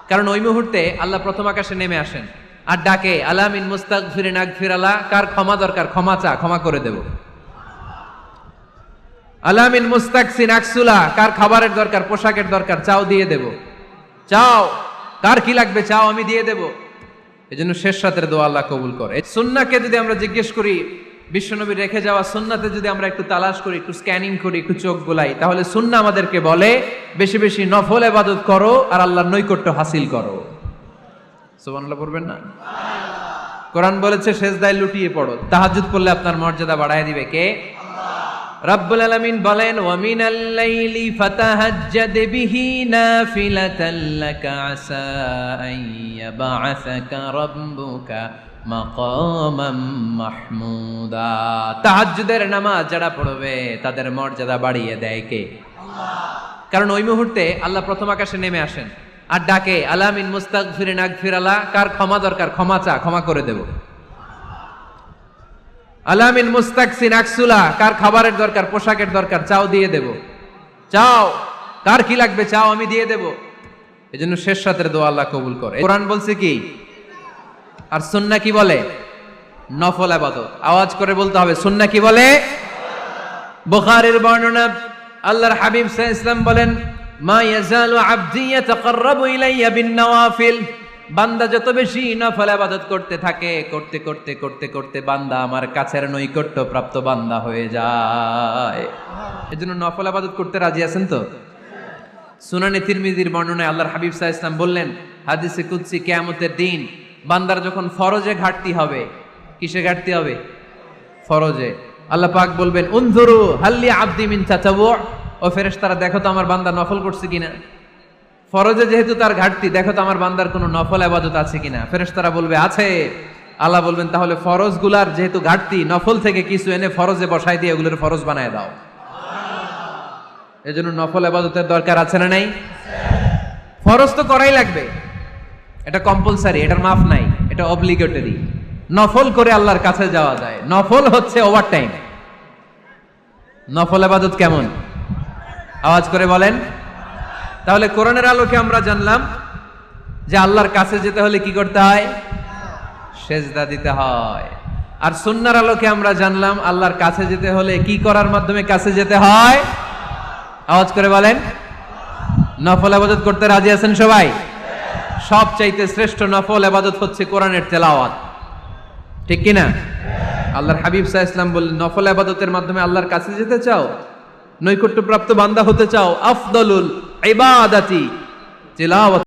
কারণ ওই মুহূর্তে আল্লাহ প্রথম আকাশে নেমে আসেন আর ডাকে আলা মিন মুস্তাগফিরিন আগফির আলা, কার ক্ষমা দরকার ক্ষমা চা, ক্ষমা করে দেব। আলা মিন মুস্তাকসিন আকসুলা, কার খাবারের দরকার পোশাকের দরকার চাও দিয়ে দেব। চাও, কার কি লাগবে চাও আমি দিয়ে দেব। এজন্য শেষ রাতের দোয়া আল্লাহ কবুল করে। সুন্নাহকে যদি আমরা জিজ্ঞেস করি, বিশ্বনবী রেখে যাওয়া সুন্নাতে যদি আমরা একটু তালাশ করি, একটু স্ক্যানিং করি, একটু চোখ গোলাই, তাহলে সুন্নাহ আমাদেরকে বলে বেশি বেশি নফল ইবাদত করো আর আল্লাহর নৈকট্য হাসিল করো। সুবহানাল্লাহ পড়বেন না? কোরআন বলেছে সেজদায় লুটিয়ে পড়ো। তাহাজ্জুদ পড়লে আপনার মর্যাদা বাড়ায় দিবে কে? রাব্বুল আলামিন বলেন ওয়া মিনাল লাইলি ফাতাহাজ্জাদ বিহি নাফিলাতান লাকা আসা আন ইয়াবআসাকা রাব্বুকা মাকামাম মাহমুদা। তাহাজ্জুদের নামাজ যারা পড়বে তাদের মর্যাদা বাড়িয়ে দেয় কে? আল্লাহ। কারণ ওই মুহূর্তে আল্লাহ প্রথম আকাশে নেমে আসেন আর ডাকে আলা মিন মুস্তাগফিরিন আগফির আলা, কার ক্ষমা দরকার ক্ষমা চা, ক্ষমা করে দেব। আলা মিন মুস্তাকসিন আকসুলা, কার খাবারের দরকার পোশাকের দরকার চাও দিয়ে দেব। চাও, কার কি লাগবে চাও আমি দিয়ে দেব। এজন্য শেষ রাতের দোয়া আল্লাহ কবুল করে। কোরআন বলছে কি আর সুন্নাহ কি বলে? নফল ইবাদত। আওয়াজ করে বলতে হবে সুন্নাহ কি বলে? বুখারীর বর্ণনা, আল্লাহর হাবিব সাল্লাল্লাহু আলাইহি ওয়াসাল্লাম বলেন মা ইয়াজালু আবদি ইয়াতাকাররাবু ইলাইয়া বিন নওয়াফিল, বান্দা যত বেশি নফল ইবাদত করতে থাকে, করতে করতে করতে করতে বান্দা আমার কাছের নৈকট্য প্রাপ্ত বান্দা হয়ে যায়। এজন্য নফল ইবাদত করতে রাজি আছেন তো? সুনানে তিরমিজির বর্ণনায় আল্লাহর হাবিব সাল্লাল্লাহু আলাইহি ওয়াসাল্লাম বললেন হাদিসে কুদসি কিয়ামতের দিন বান্দার যখন ফরজে ঘাটতি হবে, কিসে ঘাটতি হবে? ফরজে। আল্লাহ পাক বলবেন উনজুরু হাল্লি আবদি মিন তাতাওয়ু, ও ফেরেশতারা দেখো তো আমার বান্দা নফল করছে কিনা। ফরজে যেহেতু তার ঘাটতি, দেখো তো আমার বান্দার কোনো নফল ইবাদত আছে কিনা। ফেরেশতারা বলবে আছে। আল্লাহ বলবেন তাহলে ফরজ গুলার যেহেতু ঘাটতি, নফল থেকে কিছু এনে ফরজে বসাই দিয়ে এগুলোর ফরজ বানায় দাও। এজন্য নফল ইবাদতের দরকার আছে না নাই? ফরজ তো করাই লাগবে, এটা কম্পালসারি, এটার মাফ নাই, এটা অব্লিগেটরি। নফল করে আল্লাহর কাছে যাওয়া যায়। নফল হচ্ছে ওভারটাইম। নফল ইবাদত কেমন? আওয়াজ করে বলেন। তাহলে কোরআনের আলোকে আমরা জানলাম যে আল্লাহর কাছে যেতে হলে কি করতে হয়? সেজদা দিতে হয়। আর সুন্নাহর আলোকে আমরা জানলাম আল্লাহর কাছে যেতে হলে কি করার মাধ্যমে কাছে যেতে হয়? আওয়াজ করে বলেন। নফল ইবাদত করতে রাজি আছেন সবাই? সবচাইতে শ্রেষ্ঠ নফল ইবাদত হচ্ছে কোরআনের তেলাওয়াত, ঠিক কি না? আল্লাহর হাবিব সাল্লাল্লাহু আলাইহি ওয়াসাল্লাম বললেন নফল ইবাদতের মাধ্যমে আল্লাহর কাছে যেতে চাও, নৈকট্যপ্রাপ্ত বান্দা হতে চাও, আফদলুল ইবাদাতি তিলাওয়াত